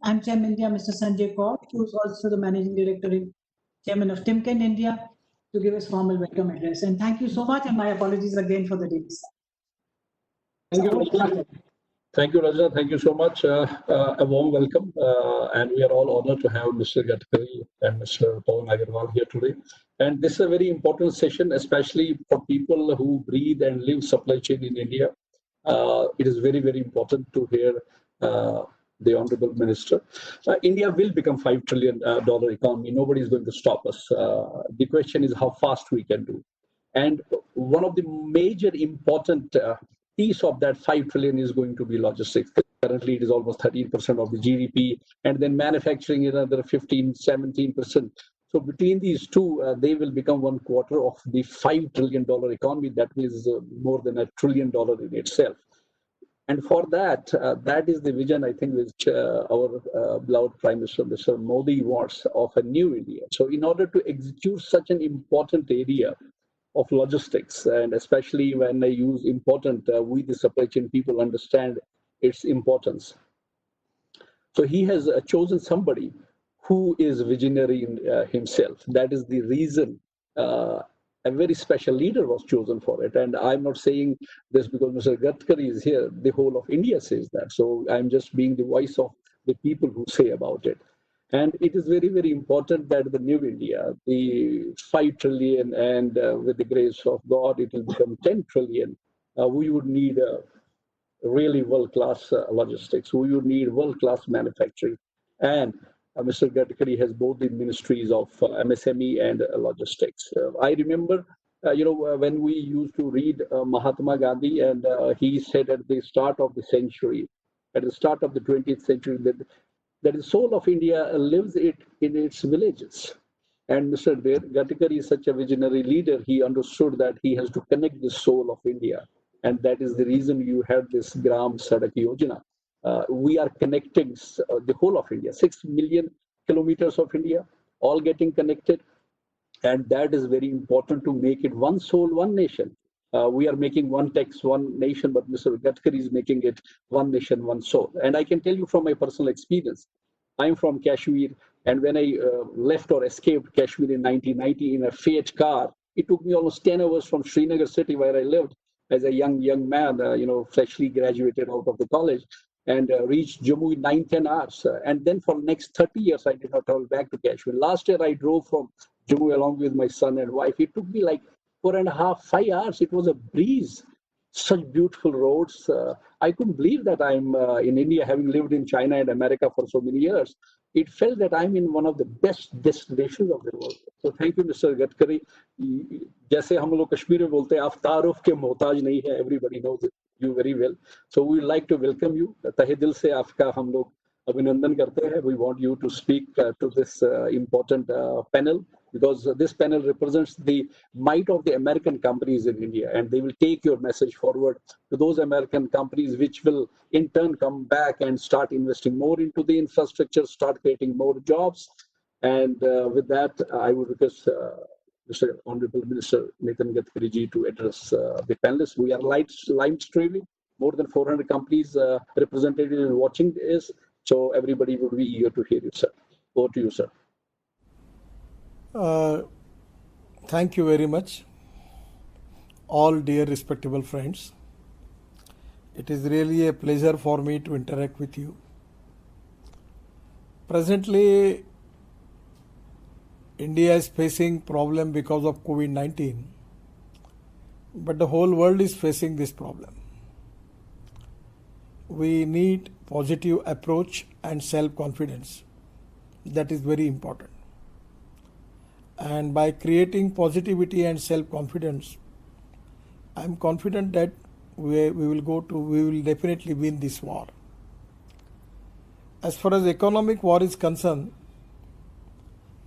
and Chairman India, Mr. Sanjay Kaur, who is also the Managing Director and Chairman of Timken India, to give us formal welcome address. And thank you so much, and my apologies again for the delay. Thank you, Rajna. Thank you, Rajna. Thank you so much. A warm welcome, and we are all honored to have Mr. Gadkari and Mr. Pawan Agarwal here today. And this is a very important session, especially for people who breathe and live supply chain in India. It is very, very important to hear the Honorable Minister. India will become $5 trillion economy. Nobody is going to stop us. The question is how fast we can do. And one of the major important piece of that 5 trillion is going to be logistics. Currently, it is almost 13% of the GDP, and then manufacturing is another 15, 17%. So between these two, they will become 1/4 of the $5 trillion economy. That means more than $1 trillion in itself. And for that, that is the vision, I think, which our beloved Prime Minister, Mr. Modi, wants of a new India. So in order to execute such an important area of logistics, and especially when I use important, we the supply chain people understand its importance. So he has chosen somebody who is visionary in himself. That is the reason a very special leader was chosen for it. And I'm not saying this because Mr. Gadkari is here. The whole of India says that. So I'm just being the voice of the people who say about it. And it is very, very important that the new India, the 5 trillion, and with the grace of God, it will become 10 trillion. We would need really world-class logistics. We would need world-class manufacturing. And Mr. Gadkari has both the ministries of MSME and logistics. I remember, when we used to read Mahatma Gandhi, and he said at the start of the century, at the start of the 20th century, that the soul of India lives in its villages. And Mr. Gadkari is such a visionary leader. He understood that he has to connect the soul of India. And that is the reason you have this Gram Sadak Yojana. We are connecting the whole of India, 6 million kilometers of India, all getting connected. And that is very important to make it one soul, one nation. We are making one tax, one nation, but Mr. Gadkari is making it one nation, one soul. And I can tell you from my personal experience, I'm from Kashmir, and when I left or escaped Kashmir in 1990 in a Fiat car, it took me almost 10 hours from Srinagar city where I lived as a young man, freshly graduated out of the college, and reached Jammu in 9-10 hours. And then for the next 30 years, I did not travel back to Kashmir. Last year, I drove from Jammu along with my son and wife. It took me like 4.5, 5 hours. It was a breeze. Such beautiful roads. I couldn't believe that I'm in India, having lived in China and America for so many years. It felt that I'm in one of the best destinations of the world. So thank you, Mr. Gadkari. जैसे हम लोग कश्मीर में बोलते हैं, आप तारुफ के मोहताज नहीं है. Everybody knows you very well. So we would like to welcome you. तहे दिल से आपका हम लोग अभिनंदन करते हैं. We want you to speak to this important panel, because this panel represents the might of the American companies in India, and they will take your message forward to those American companies, which will in turn come back and start investing more into the infrastructure, start creating more jobs. And with that, I would request Mr. Honorable Minister Nitin Gadkari ji to address the panelists. We are live streaming. More than 400 companies represented and watching this. So everybody would be eager to hear you, sir. Over to you, sir. Thank you very much, all dear respectable friends. It is really a pleasure for me to interact with you. Presently, India is facing problem because of COVID-19, but the whole world is facing this problem. We need positive approach and self-confidence. That is very important. And by creating positivity and self-confidence, I am confident that we will definitely win this war. As far as economic war is concerned,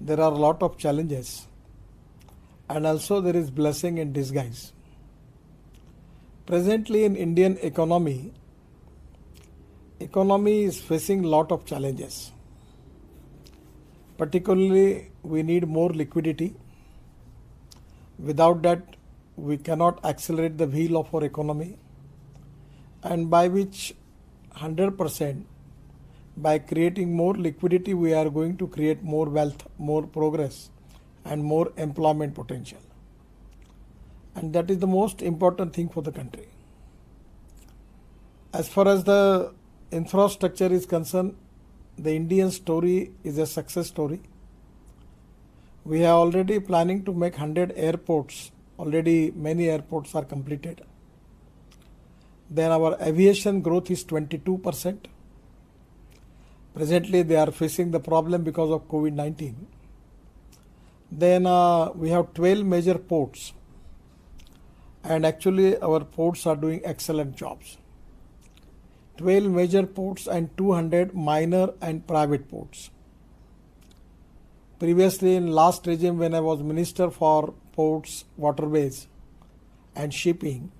there are a lot of challenges, and also there is blessing in disguise. Presently in Indian economy is facing a lot of challenges. Particularly, we need more liquidity. Without that, we cannot accelerate the wheel of our economy, and by which 100% By creating more liquidity, we are going to create more wealth, more progress, and more employment potential. And that is the most important thing for the country. As far as the infrastructure is concerned, the Indian story is a success story. We are already planning to make 100 airports. Already many airports are completed. Then our aviation growth is 22%. Presently they are facing the problem because of COVID-19. Then we have 12 major ports, and actually our ports are doing excellent jobs. 12 major ports and 200 minor and private ports. Previously, in last regime, when I was Minister for Ports, Waterways and Shipping,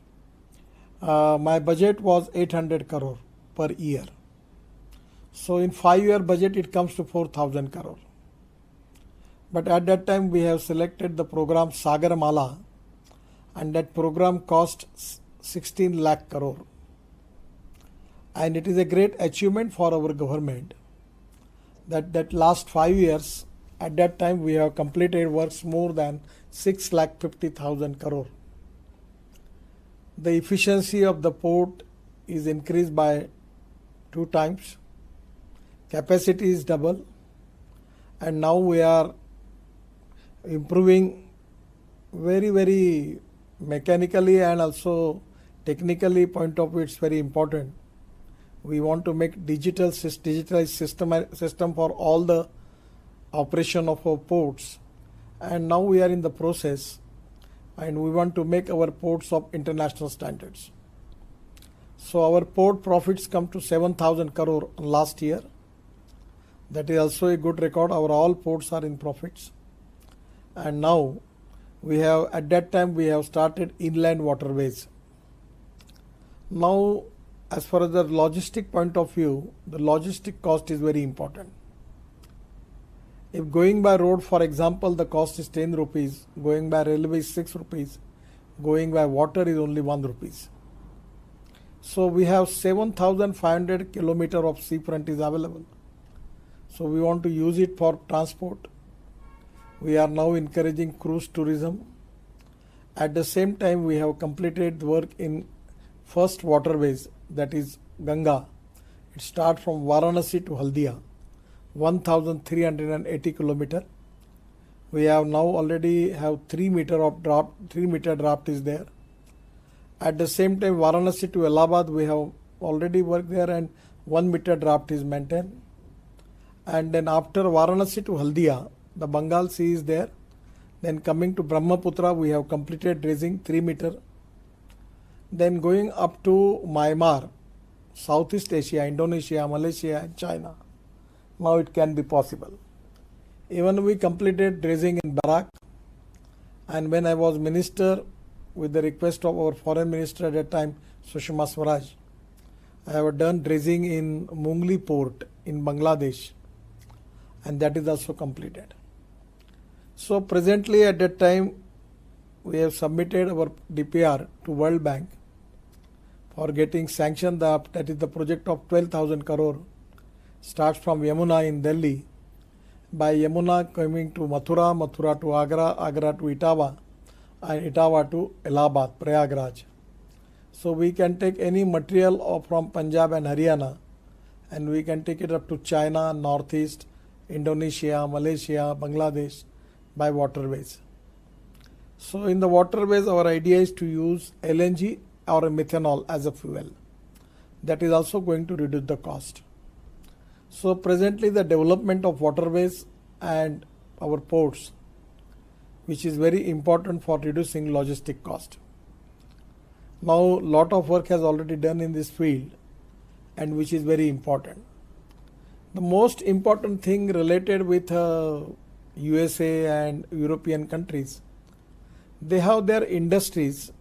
my budget was 800 crore per year. So in 5-year budget, it comes to 4,000 crore. But at that time, we have selected the program Sagarmala, and that program cost 16 lakh crore. And it is a great achievement for our government that last 5 years, at that time we have completed works more than 6,50,000 crore. The efficiency of the port is increased by 2 times. Capacity is double. And now we are improving very mechanically and also technically point of view. It's very important. We want to make digitalized system for all the operation of our ports, and now we are in the process, and we want to make our ports of international standards. So our port profits come to 7,000 crore last year. That is also a good record. Our all ports are in profits. And now we have, at that time we have started inland waterways. Now, as far as the logistic point of view, the logistic cost is very important. If going by road, for example, the cost is 10 rupees, going by railway is 6 rupees, going by water is only 1 rupees. So we have 7,500 kilometers of seafront is available. So we want to use it for transport. We are now encouraging cruise tourism. At the same time, we have completed work in first waterways, that is Ganga. It starts from Varanasi to Haldia, 1,380 kilometers. We have now already have 3 meter of draft, 3 meter draft is there. At the same time, Varanasi to Allahabad, we have already worked there, and 1 meter draft is maintained. And then after Varanasi to Haldia, the Bengal Sea is there. Then coming to Brahmaputra, we have completed dredging 3 meter. Then going up to Myanmar, Southeast Asia, Indonesia, Malaysia and China. Now it can be possible. Even we completed dredging in Barak. And when I was minister, with the request of our foreign minister at that time, Sushma Swaraj, I have done dredging in Mungli port in Bangladesh. And that is also completed. So presently at that time, we have submitted our DPR to World Bank for getting sanctioned. That is the project of 12,000 crore. Starts from Yamuna in Delhi. By Yamuna coming to Mathura, Mathura to Agra, Agra to Etawah, and Etawah to Allahabad, Prayagraj. So we can take any material from Punjab and Haryana, and we can take it up to China, Northeast, Indonesia, Malaysia, Bangladesh by waterways. So in the waterways, our idea is to use LNG or methanol as a fuel. That is also going to reduce the cost. So presently the development of waterways and our ports, which is very important for reducing logistic cost. Now lot of work has already done in this field, and which is very important. The most important thing related with USA and European countries, they have their industries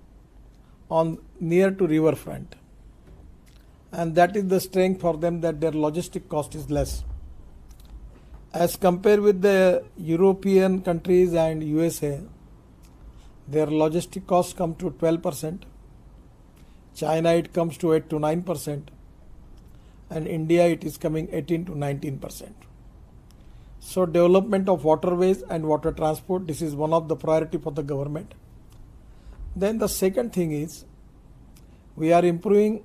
on near to riverfront, and that is the strength for them, that their logistic cost is less. As compared with the European countries and USA, their logistic costs come to 12%. China, it comes to 8 to 9%. and India it is coming 18 to 19%. So development of waterways and water transport, this is one of the priority for the government. Then the second thing is we are improving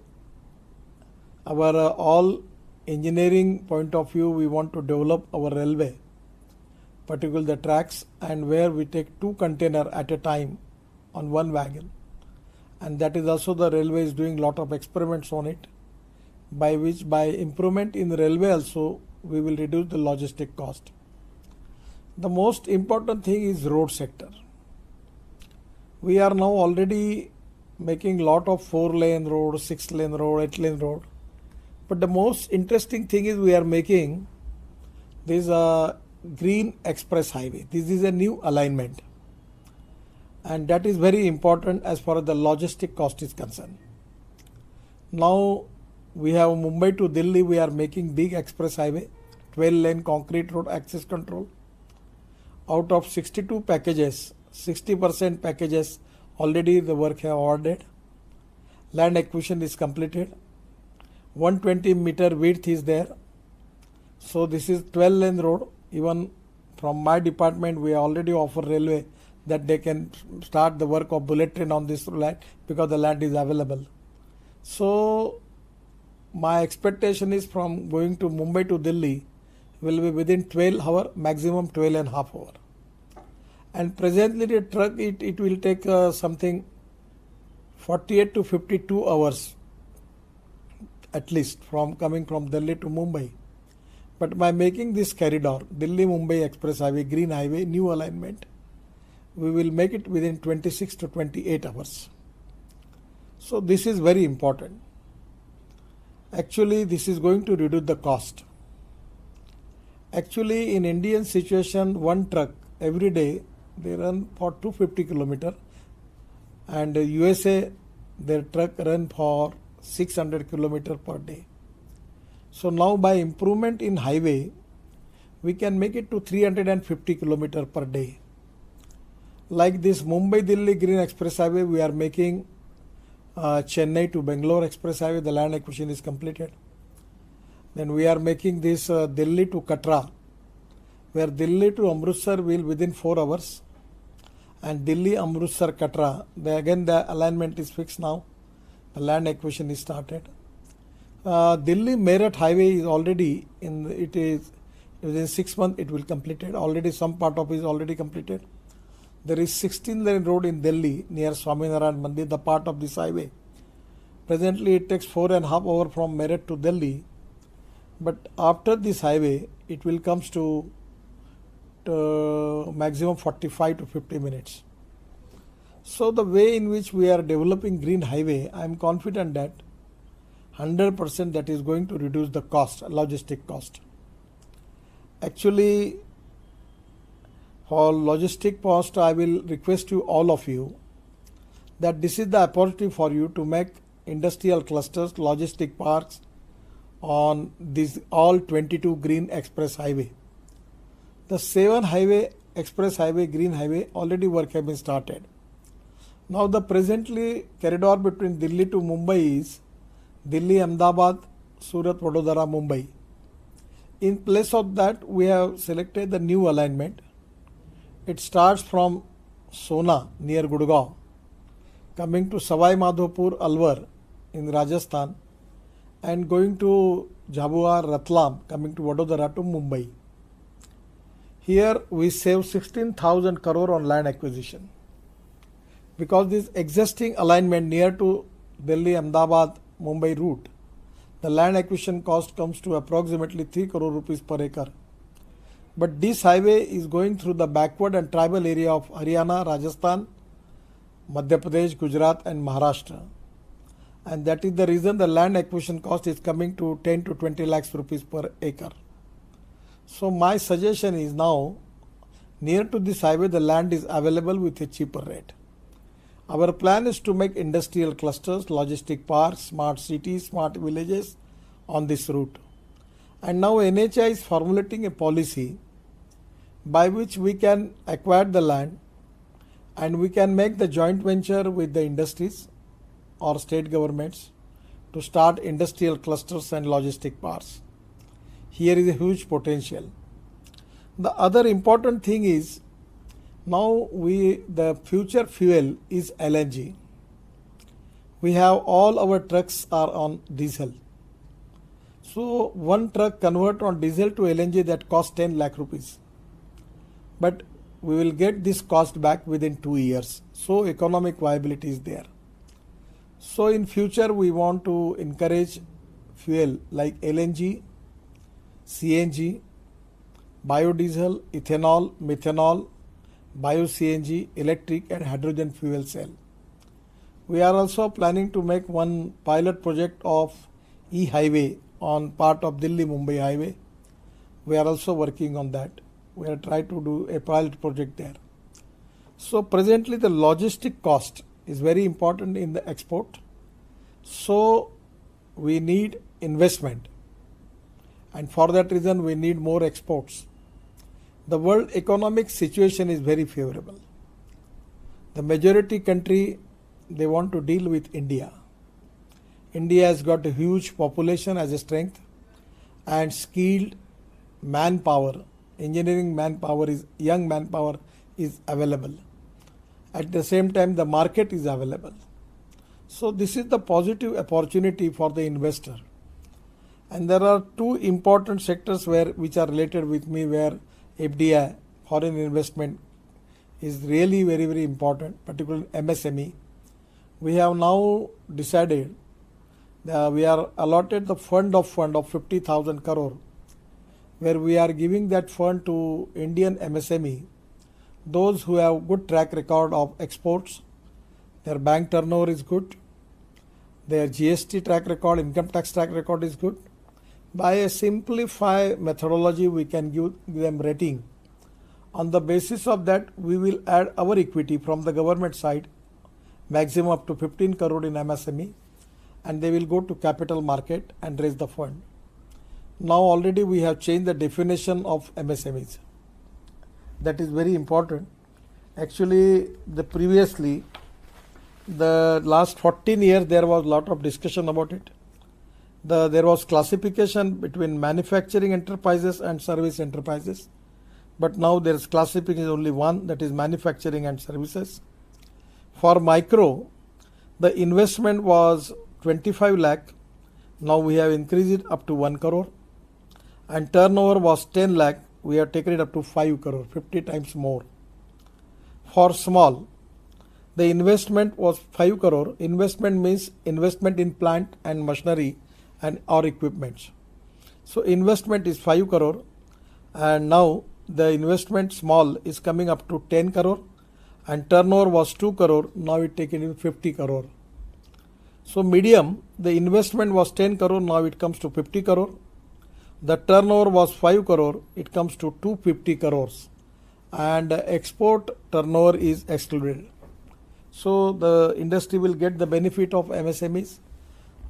our all engineering point of view. We want to develop our railway, particularly the tracks, and where we take 2 container at a time on one wagon, and that is also the railway is doing lot of experiments on it, by improvement in the railway also we will reduce the logistic cost. The most important thing is road sector. We are now already making lot of 4-lane road, 6-lane road, 8-lane road, but the most interesting thing is we are making this green express highway. This is a new alignment, and that is very important as far as the logistic cost is concerned. Now we have Mumbai to Delhi, we are making big express highway, 12-lane concrete road access control. Out of 62 packages, 60% packages already the work have awarded. Land acquisition is completed. 120 meter width is there. So this is 12-lane road. Even from my department we already offer railway that they can start the work of bullet train on this land because the land is available. So my expectation is from going to Mumbai to Delhi will be within 12 hours, maximum 12 and a half hours. And presently the truck, it will take something 48 to 52 hours at least from coming from Delhi to Mumbai. But by making this corridor, Delhi-Mumbai Express Highway, Green Highway, new alignment, we will make it within 26 to 28 hours. So this is very important. Actually, this is going to reduce the cost. Actually, in Indian situation, one truck every day they run for 250 kilometer, and USA their truck run for 600 kilometer per day. So now by improvement in highway, we can make it to 350 kilometer per day. Like this Mumbai-Delhi Green Express Highway, we are making Chennai to Bangalore Express Highway, the land acquisition is completed. Then we are making this Delhi to Katra, where Delhi to Amritsar will within 4 hours, and Delhi, Amritsar, Katra, again the alignment is fixed now, the land acquisition is started. Delhi Meerut Highway is already within 6 months it will completed. Already some part of it is already completed. There is 16-lane road in Delhi near Swaminarayan Mandir, the part of this highway. Presently it takes 4.5 hours from Meerut to Delhi, but after this highway it will comes to maximum 45 to 50 minutes. So the way in which we are developing green highway, I am confident that 100% that is going to reduce the cost, logistic cost. Actually, for logistic cost, I will request you, all of you, that this is the opportunity for you to make industrial clusters, logistic parks on these all 22 green express highway. The 7 highway, express highway, green highway, already work have been started. Now the presently corridor between Delhi to Mumbai is Delhi, Ahmedabad, Surat, Vadodara, Mumbai. In place of that, we have selected the new alignment. It starts from Sona near Gurgaon, coming to Savai Madhopur, Alwar in Rajasthan, and going to Jhabua, Ratlam, coming to Vadodara to Mumbai. Here we save 16,000 crore on land acquisition, because this existing alignment near to Delhi, Ahmedabad, Mumbai route, the land acquisition cost comes to approximately 3 crore rupees per acre. But this highway is going through the backward and tribal area of Haryana, Rajasthan, Madhya Pradesh, Gujarat and Maharashtra. And that is the reason the land acquisition cost is coming to 10 to 20 lakhs rupees per acre. So my suggestion is now, near to this highway the land is available with a cheaper rate. Our plan is to make industrial clusters, logistic parks, smart cities, smart villages on this route. And now NHI is formulating a policy by which we can acquire the land and we can make the joint venture with the industries or state governments to start industrial clusters and logistic parks. Here is a huge potential. The other important thing is now the future fuel is LNG. We have all our trucks are on diesel. So one truck convert on diesel to LNG that costs 10 lakh rupees. But we will get this cost back within 2 years. So economic viability is there. So in future we want to encourage fuel like LNG, CNG, biodiesel, ethanol, methanol, bio-CNG, electric and hydrogen fuel cell. We are also planning to make one pilot project of e-highway on part of Delhi-Mumbai highway. We are also working on that. We are trying to do a pilot project there. So presently the logistic cost is very important in the export. So we need investment. And for that reason we need more exports. The world economic situation is very favorable. The majority country, they want to deal with India. India has got a huge population as a strength and skilled manpower, engineering manpower is, young manpower is available. At the same time the market is available. So this is the positive opportunity for the investor. And there are two important sectors which are related with me where FDI, foreign investment, is really very, very important, particularly MSME. We have now decided that we are allotted the fund of 50,000 crore, where we are giving that fund to Indian MSME, those who have good track record of exports, their bank turnover is good, their GST track record, income tax track record is good. By a simplified methodology, we can give them rating. On the basis of that, we will add our equity from the government side, maximum up to 15 crore in MSME, and they will go to capital market and raise the fund. Now already we have changed the definition of MSMEs. That is very important. Actually, previously, the last 14 years, there was a lot of discussion about it. There was classification between manufacturing enterprises and service enterprises. But now there is classification only one, that is manufacturing and services. For micro, the investment was 25 lakh. Now we have increased it up to 1 crore. And turnover was 10 lakh. We have taken it up to 5 crore, 50 times more. For small, the investment was 5 crore. Investment means investment in plant and machinery and or equipments. So investment is 5 crore, and now the investment small is coming up to 10 crore, and turnover was 2 crore. Now it taken in 50 crore. So medium, the investment was 10 crore. Now it comes to 50 crore. The turnover was 5 crore. It comes to 250 crores, and export turnover is excluded. So the industry will get the benefit of MSMEs.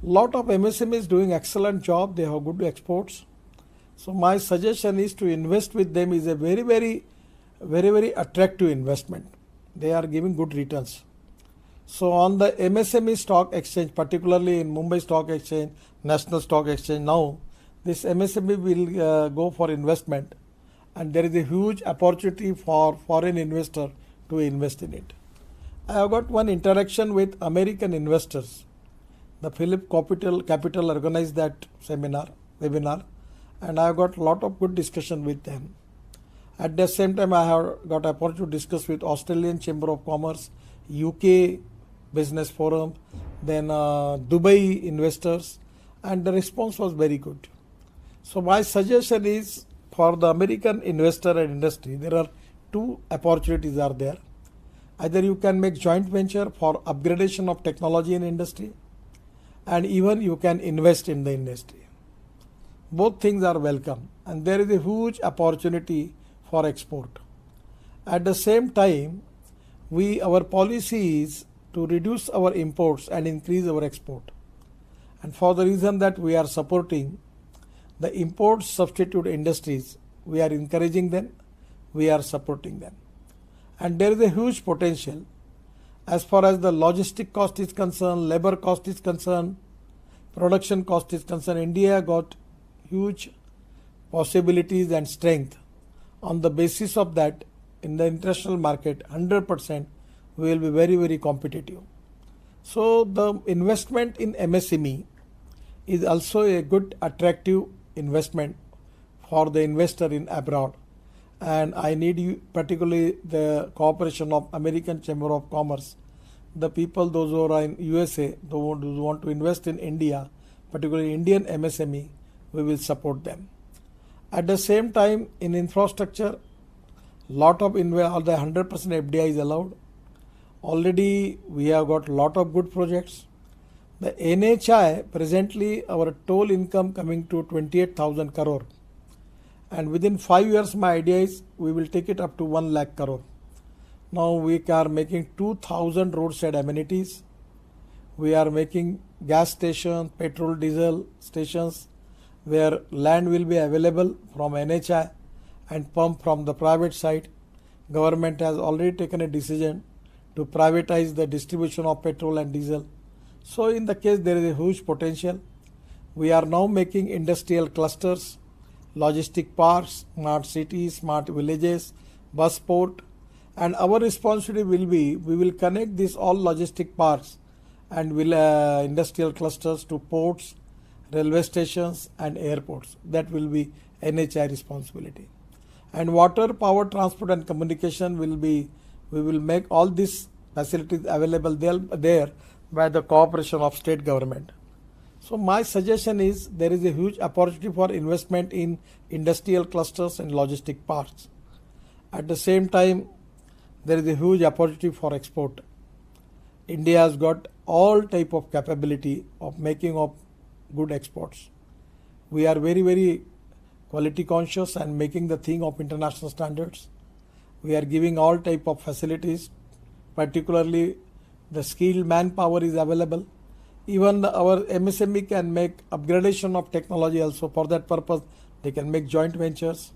Lot of MSMEs doing excellent job. They have good exports. So my suggestion is to invest with them is a very, very attractive investment. They are giving good returns. So on the MSME stock exchange, particularly in Mumbai Stock Exchange, National Stock Exchange, now this MSME will go for investment, and there is a huge opportunity for foreign investor to invest in it. I have got one interaction with American investors. The Philip Capital organized that webinar, and I have got a lot of good discussion with them. At the same time, I have got an opportunity to discuss with Australian Chamber of Commerce, UK Business Forum, then Dubai investors, and the response was very good. So my suggestion is for the American investor and industry, there are two opportunities are there. Either you can make joint venture for upgradation of technology in industry, and even you can invest in the industry. Both things are welcome, and there is a huge opportunity for export. At the same time, our policy is to reduce our imports and increase our export. And for the reason that we are supporting the import substitute industries, we are encouraging them, we are supporting them. And there is a huge potential as far as the logistic cost is concerned, labor cost is concerned. production cost is concerned, India got huge possibilities and strength. On the basis of that, in the international market, 100% we will be very, very competitive. So the investment in MSME is also a good attractive investment for the investor in abroad. And I need you, particularly the cooperation of American Chamber of Commerce, the people, those who are in USA, those who want to invest in India, particularly Indian MSME, we will support them. At the same time, in infrastructure, lot of all the 100% FDI is allowed. Already we have got lot of good projects. The NHI, presently our total income coming to 28,000 crore. And within 5 years, my idea is we will take it up to 1 lakh crore. Now we are making 2,000 roadside amenities. We are making gas stations, petrol, diesel stations, where land will be available from NHI and pump from the private side. Government has already taken a decision to privatize the distribution of petrol and diesel. So in the case there is a huge potential. We are now making industrial clusters, logistic parks, smart cities, smart villages, bus port, and our responsibility will be, we will connect these all logistic parks and will industrial clusters to ports, railway stations and airports. That will be NHI responsibility. And water, power, transport and communication will be, we will make all these facilities available there by the cooperation of state government. So my suggestion is, there is a huge opportunity for investment in industrial clusters and logistic parks. At the same time, there is a huge opportunity for export. India has got all type of capability of making of good exports. We are very, very quality conscious and making the thing of international standards. We are giving all type of facilities, particularly the skilled manpower is available. Even our MSME can make upgradation of technology also. For that purpose, they can make joint ventures.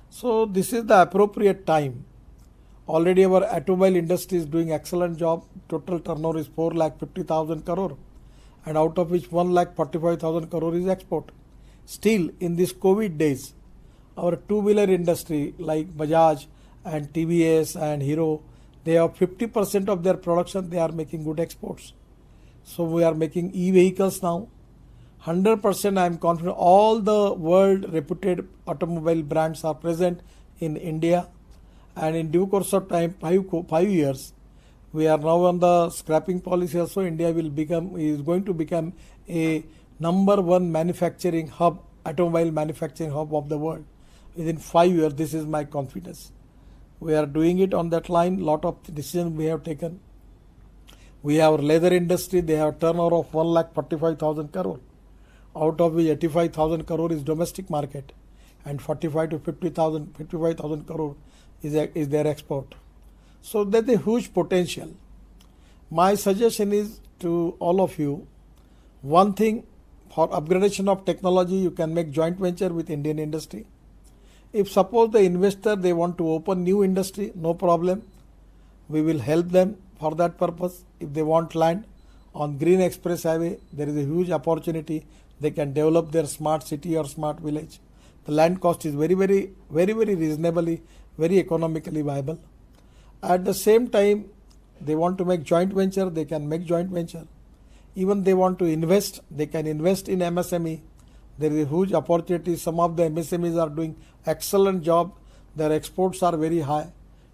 So this is the appropriate time. Already our automobile industry is doing excellent job. Total turnover is 4,50,000 crore, and out of which 1,45,000 crore is export. Still, in these COVID days, our two-wheeler industry like Bajaj and TVS and Hero, they have 50% of their production, they are making good exports. So we are making e-vehicles now. 100% I am confident all the world reputed automobile brands are present in India, and in due course of time, 5 years, we are now on the scrapping policy also. India is going to become a #1 manufacturing hub, automobile manufacturing hub of the world. Within 5 years, this is my confidence. We are doing it on that line. Lot of decisions we have taken. We have leather industry. They have turnover of 1,45,000 crore, out of which 85,000 crore is domestic market, and 45 to 55,000 crore is their export. So there's a huge potential. My suggestion is to all of you, one thing, for upgradation of technology, you can make joint venture with Indian industry. If suppose the investor, they want to open new industry, no problem. We will help them for that purpose. If they want land on Green Express Highway, there is a huge opportunity. They can develop their smart city or smart village. The land cost is very, very, very, very reasonably, very economically viable. At the same time, they want to make joint venture, they can make joint venture. Even they want to invest, they can invest in MSME. There is a huge opportunity. Some of the MSMEs are doing excellent job. Their exports are very high.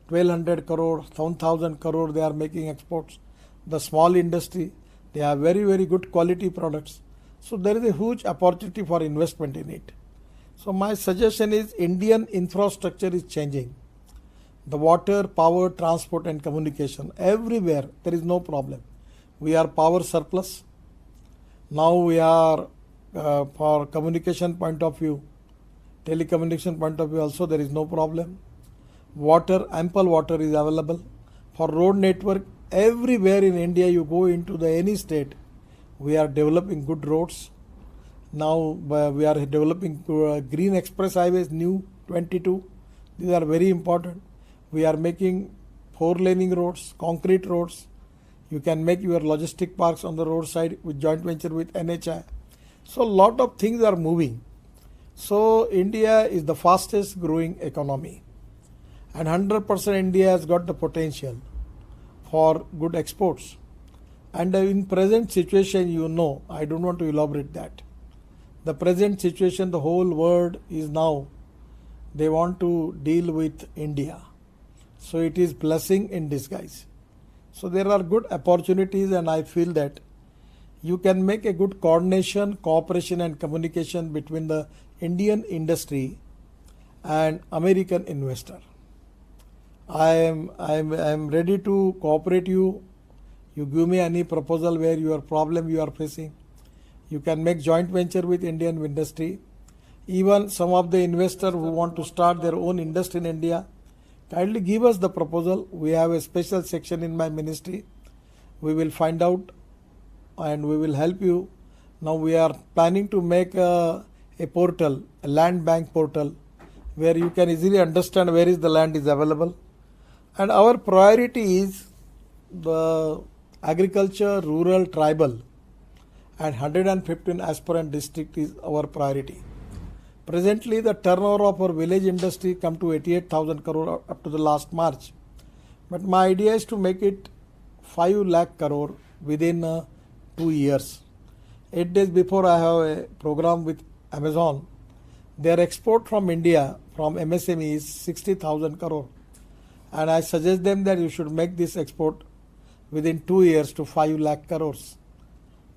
1,200 crore, 1,000 crore they are making exports. The small industry, they have very, very good quality products. So there is a huge opportunity for investment in it. So my suggestion is, Indian infrastructure is changing. The water, power, transport and communication, everywhere there is no problem. We are power surplus. Now we are for communication point of view, telecommunication point of view also there is no problem. Water, ample water is available. For road network, everywhere in India you go into any state, we are developing good roads. Now we are developing Green Express Highways, new 22. These are very important. We are making 4-laning roads, concrete roads. You can make your logistic parks on the roadside with joint venture with NHI. So a lot of things are moving. So India is the fastest growing economy, and 100% India has got the potential for good exports. And in present situation, I don't want to elaborate that. The present situation, the whole world is now, they want to deal with India. So it is blessing in disguise. So there are good opportunities, and I feel that you can make a good coordination, cooperation and communication between the Indian industry and American investor. I am ready to cooperate you. You give me any proposal where your problem you are facing. You can make joint venture with Indian industry. Even some of the investors who want to start their own industry in India, kindly give us the proposal. We have a special section in my ministry. We will find out and we will help you. Now we are planning to make a portal, a land bank portal, where you can easily understand where is the land is available. And our priority is the agriculture, rural, tribal, and 115 aspirant district is our priority. Presently, the turnover of our village industry come to 88,000 crore up to the last March. But my idea is to make it 5 lakh crore within 2 years. 8 days before, I have a program with Amazon. Their export from India from MSME is 60,000 crore. And I suggest them that you should make this export within 2 years to 5 lakh crores.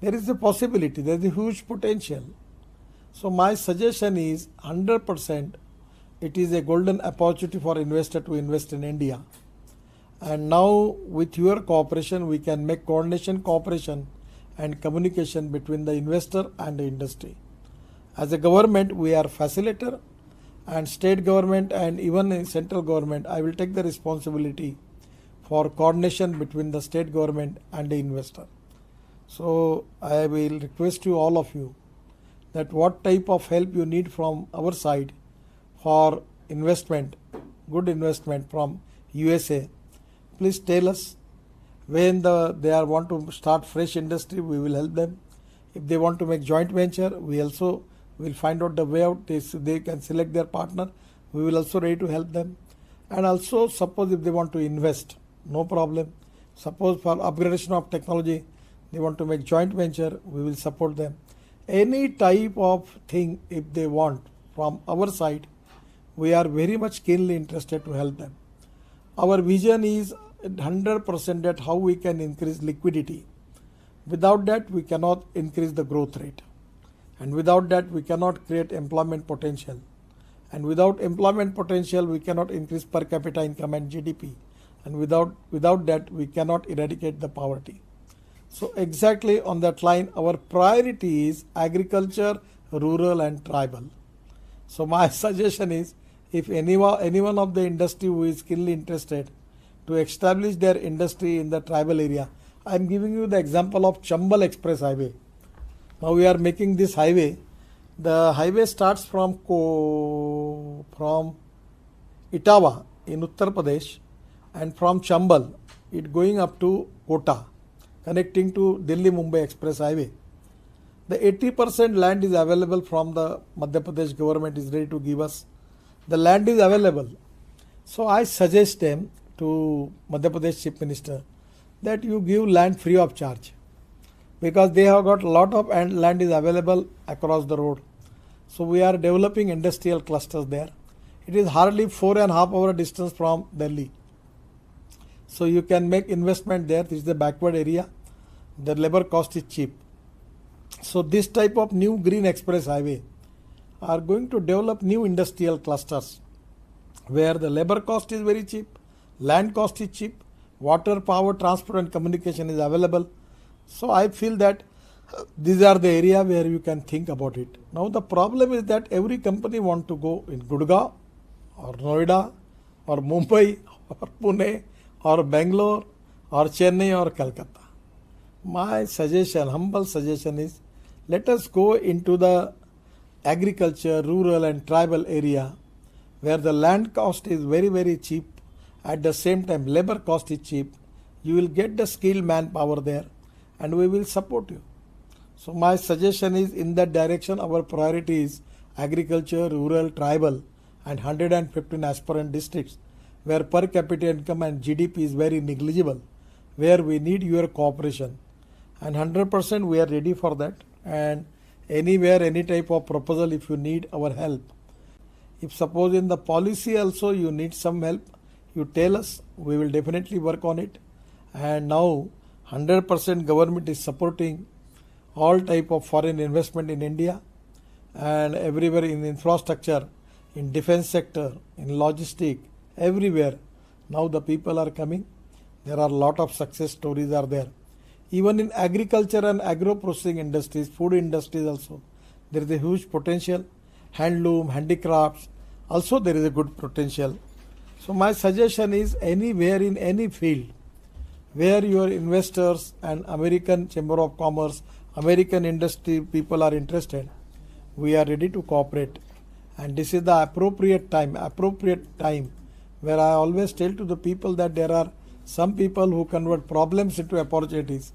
There is a possibility, there is a huge potential. So my suggestion is 100% it is a golden opportunity for investor to invest in India. And now with your cooperation, we can make coordination, cooperation and communication between the investor and the industry. As a government, we are facilitator, and state government and even in central government, I will take the responsibility for coordination between the state government and the investor. So I will request you, all of you, that what type of help you need from our side for investment, good investment from USA, please tell us. When they want to start fresh industry, we will help them. If they want to make joint venture, we also will find out the way out. They can select their partner. We will also ready to help them. And also, suppose if they want to invest, no problem. Suppose for upgradation of technology, they want to make joint venture, we will support them. Any type of thing if they want from our side, we are very much keenly interested to help them. Our vision is 100% that how we can increase liquidity. Without that, we cannot increase the growth rate. And without that, we cannot create employment potential. And without employment potential, we cannot increase per capita income and GDP. And without that, we cannot eradicate the poverty. So exactly on that line, our priority is agriculture, rural and tribal. So my suggestion is, if anyone of the industry who is keenly interested to establish their industry in the tribal area, I am giving you the example of Chambal Express Highway. Now we are making this highway. The highway starts from Etawah in Uttar Pradesh, and from Chambal it going up to Kota, connecting to Delhi-Mumbai Express Highway. The 80% land is available from the Madhya Pradesh government is ready to give us. The land is available. So I suggest them to Madhya Pradesh Chief Minister that you give land free of charge, because they have got a lot of land is available across the road. So we are developing industrial clusters there. It is hardly 4.5 hour distance from Delhi. So you can make investment there. This is the backward area. The labor cost is cheap. So this type of new green express highway are going to develop new industrial clusters where the labor cost is very cheap, land cost is cheap, water, power, transport and communication is available. So I feel that these are the area where you can think about it. Now the problem is that every company want to go in Gurgaon or Noida or Mumbai or Pune or Bangalore or Chennai or Calcutta. My suggestion, humble suggestion is, let us go into the agriculture, rural and tribal area where the land cost is very, very cheap. At the same time, labor cost is cheap. You will get the skilled manpower there and we will support you. So my suggestion is in that direction our priority is agriculture, rural, tribal and 115 aspirant districts where per capita income and GDP is very negligible, where we need your cooperation. And 100% we are ready for that, and anywhere, any type of proposal if you need our help. If suppose in the policy also you need some help, you tell us, we will definitely work on it. And now 100% government is supporting all type of foreign investment in India and everywhere in infrastructure, in defense sector, in logistic, everywhere. Now the people are coming. There are a lot of success stories are there. Even in agriculture and agro processing industries, food industries also, there is a huge potential. Handloom, handicrafts, also there is a good potential. So my suggestion is anywhere in any field where your investors and American Chamber of Commerce, American industry people are interested, we are ready to cooperate. And this is the appropriate time where I always tell to the people that there are some people who convert problems into opportunities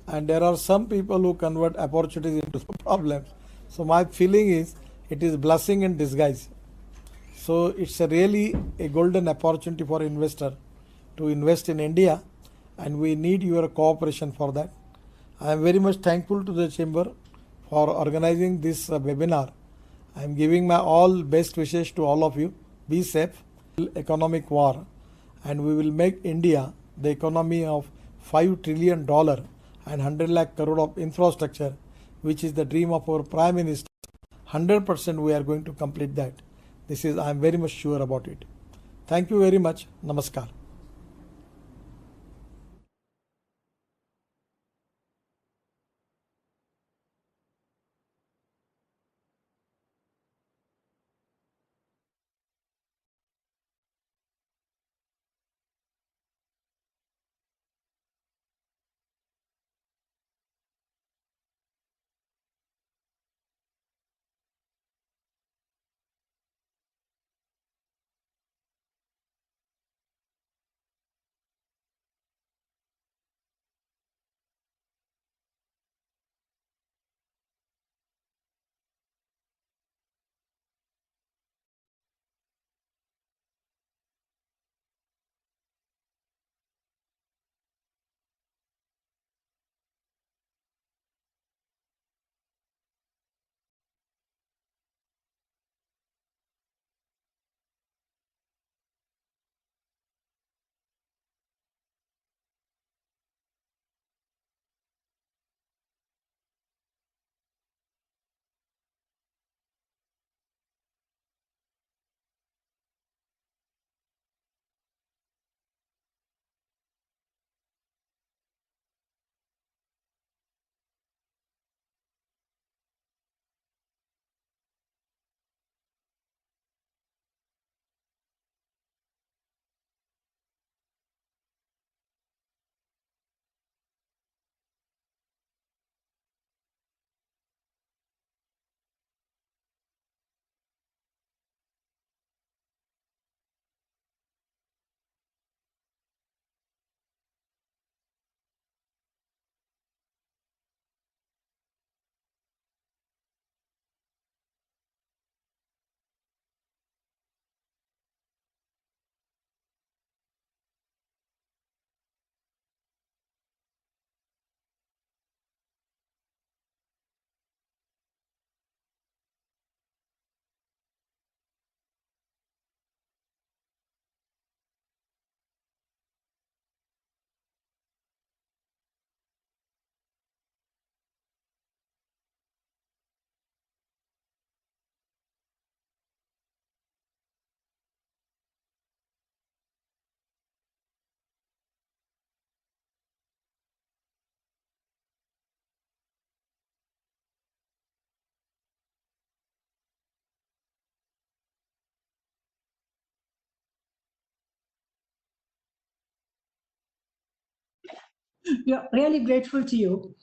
and there are some people who convert opportunities into problems. So my feeling is it is blessing in disguise. So it's really a golden opportunity for investor to invest in India, and we need your cooperation for that. I am very much thankful to the chamber for organizing this webinar. I am giving my all best wishes to all of you. Be safe. Economic war, and we will make India the economy of $5 trillion and 100 lakh crore of infrastructure, which is the dream of our Prime Minister. 100% we are going to complete that. I am very much sure about it. Thank you very much. Namaskar. We are really grateful to you.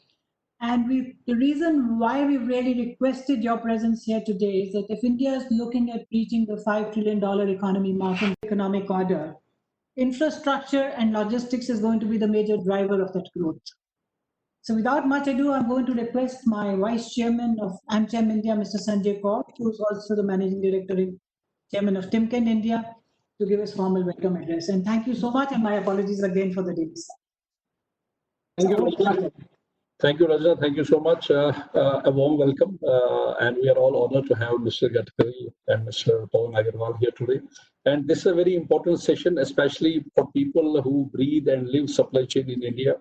And the reason why we've really requested your presence here today is that if India is looking at reaching the $5 trillion economy mark in economic order, infrastructure and logistics is going to be the major driver of that growth. So without much ado, I'm going to request my Vice Chairman of AmCham India, Mr. Sanjay Kaur, who is also the Managing Director and Chairman of Timken India, to give his formal welcome address. And thank you so much, and my apologies again for the delay. Thank you, Rajna. Thank you, Rajna. Thank you so much. A warm welcome. And we are all honored to have Mr. Gadkari and Mr. Pawan Agarwal here today. And this is a very important session, especially for people who breathe and live supply chain in India.